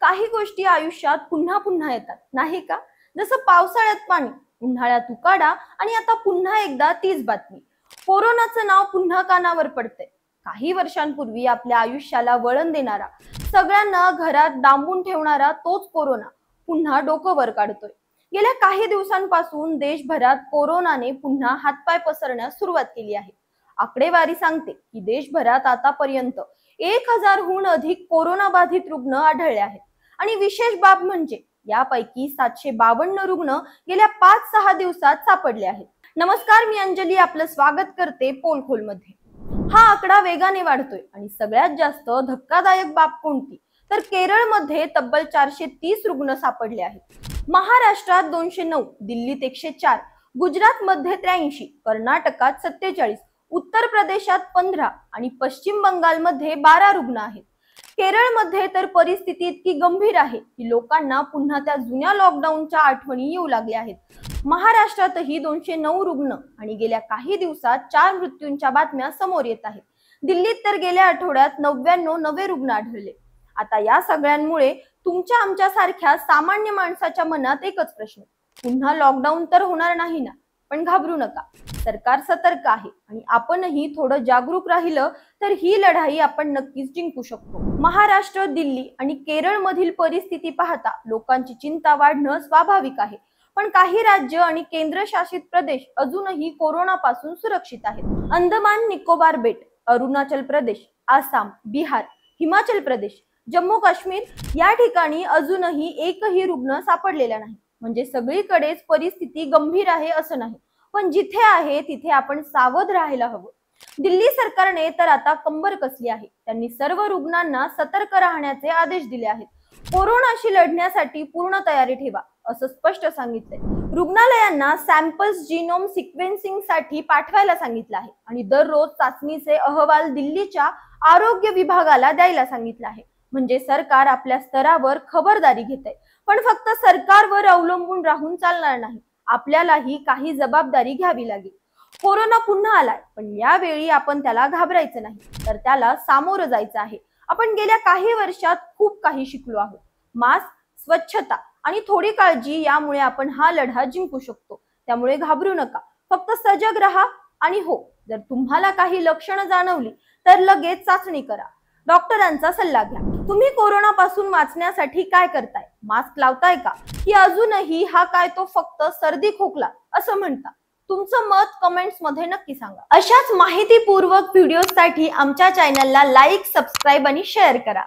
काही गोष्टी आयुष्यात पुन्हा पुन्हा येतात नाही का? जसं पावसाळ्यात पाणी, उन्हाळ्यात उकाडा आणि आता पुन्हा एकदा तीच बातमी. कोरोनाचं नाव पुन्हा कानावर पडतंय. काही वर्षांपूर्वी आपल्या आयुष्याला वळण देणारा, सगळ्यांना घरात डांबून ठेवणारा तोच कोरोना पुन्हा डोकं वर काढतोय. गेल्या काही दिवसांपासून देशभरात कोरोनाने पुन्हा हातपाय पसरण्यास सुरुवात केली आहे. आकडेवारी सांगते की देशभरात आतापर्यंत 1000हून अधिक कोरोना बाधित रुग्ण आढळले आहेत. आणि विशेष बाब म्हणजे यापैकी 752 रुग्ण गेल्या 5-6 दिवसात सापडले आहेत. नमस्कार, मी अंजली आपलं स्वागत करते पोलखोल मध्ये. हा आकडा वेगाने वाढतोय आणि सगळ्यात जास्त धक्कादायक बाब कोणती, तर केरळमध्ये तब्बल 430 रुग्ण सापडले आहेत. महाराष्ट्रात 209, दिल्लीत 104, गुजरात मध्ये 83, कर्नाटकात 47, उत्तर प्रदेशात 15 आणि पश्चिम बंगालमध्ये 12 रुग्ण आहेत. केरळमध्ये तर परिस्थिती इतकी गंभीर आहे की लोकांना पुन्हा त्या जुन्या लॉकडाऊनच्या आठवणी येऊ लागल्या आहेत. महाराष्ट्रातही 209 रुग्ण आणि गेल्या काही दिवसात 4 मृत्यूंच्या बातम्या समोर येत आहेत. दिल्लीत तर गेल्या आठवड्यात 99 नवे रुग्ण आढळले. आता या सगळ्यांमुळे तुमच्या आमच्या सारख्या सामान्य माणसाच्या मनात एकच प्रश्न, पुन्हा लॉकडाऊन तर होणार नाही ना? पण घाबरू नका, सरकार सतर्क आहे आणि आपणही थोडं जागरूक राहिलं तर ही लढाई आपण नक्कीच जिंकू शकतो. महाराष्ट्र, दिल्ली आणि केरळ मधील परिस्थिती पाहता लोकांची चिंता वाढणं स्वाभाविक आहे. पण काही राज्य आणि केंद्रशासित प्रदेश अजूनही कोरोनापासून सुरक्षित आहेत. अंदमान निकोबार बेट, अरुणाचल प्रदेश, आसाम, बिहार, हिमाचल प्रदेश, जम्मू काश्मीर या ठिकाणी अजूनही एकही रुग्ण सापडलेला नाही. म्हणजे सगळीकडेच परिस्थिती गंभीर आहे असं नाही, पण जिथे आहे तिथे आपण सावध राहायला हवं. दिल्ली सरकारने तर आता कंबर कसली आहे. त्यांनी सर्व रुग्णांना सतर्क राहण्याचे आदेश दिले आहेत. कोरोनाशी लढण्यासाठी पूर्ण तयारी ठेवा असं स्पष्ट सांगितलंय. रुग्णालयांना सॅम्पल्स जीनोम सिक्वेन्सिंग साठी पाठवायला सांगितलं आहे आणि दररोज चाचणीचे अहवाल दिल्लीच्या आरोग्य विभागाला द्यायला सांगितलं आहे. म्हणजे सरकार आपल्या स्तरावर खबरदारी घेत आहे. पण फक्त सरकारवर अवलंबून राहून चालणार नाही, आपल्यालाही काही जबाबदारी घ्यावी लागेल. कोरोना पुन्हा आलाय, पण यावेळी आपण त्याला घाबरायचं नाही, तर त्याला सामोरं जायचं आहे. आपण गेल्या काही वर्षात खूप काही शिकलो आहोत. मास्क, स्वच्छता आणि थोडी काळजी यामुळे आपण हा लढा जिंकू शकतो. त्यामुळे घाबरू नका, फक्त सजग राहा. आणि हो, जर तुम्हाला काही लक्षणं जाणवली तर लगेच चाचणी करा, डॉक्टरांचा सल्ला घ्या. तुम्ही कोरोना पासून वाचण्यासाठी काय करताय? मास्क लावताय का, की अजूनही हा काय तो फक्त सर्दी खोकला असं म्हणता? तुमचं मत कमेंट्स मध्ये नक्की सांगा. अशाच माहितीपूर्वक व्हिडिओसाठी आमच्या चॅनलला लाईक, सबस्क्राईब आणि शेअर करा.